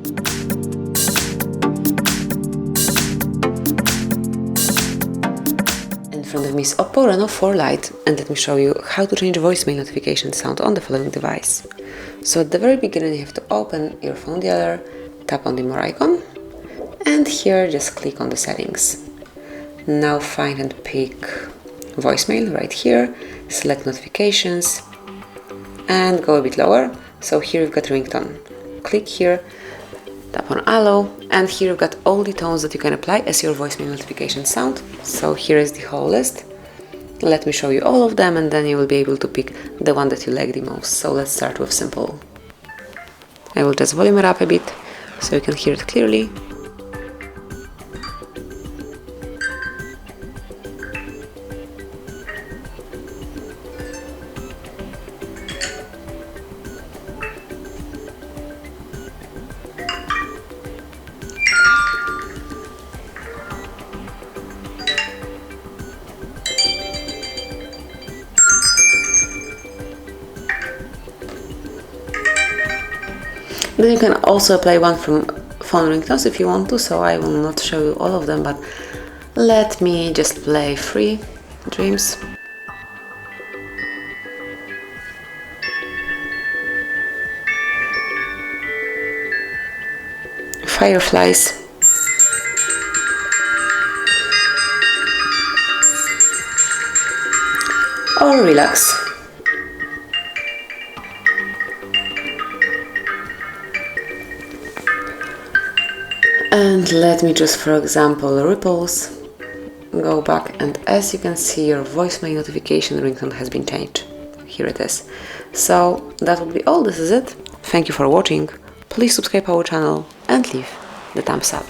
In front of me is OPPO Reno 4 Lite, and let me show you how to change voicemail notification sound on the following device. So at the very beginning you have to open your phone dialer, tap on the more icon, and here just click on the settings. Now find and pick voicemail right here, select notifications, and go a bit lower. So here you've got ringtone. Click here, tap on allow, and here you've got all the tones that you can apply as your voicemail notification sound. So here is the whole list. Let me show you all of them, and then you will be able to pick the one that you like the most. So let's start with simple. I will just volume it up a bit so you can hear it clearly. Then you can also apply one from phone ringtones if you want to, so I will not show you all of them, but let me just play 3 Dreams. Fireflies. Or Relax. And let me just, for example, Ripples, go back, and as you can see, your voicemail notification ringtone has been changed. Here it is. So that would be all. This is it. Thank you for watching. Please subscribe our channel and leave the thumbs up.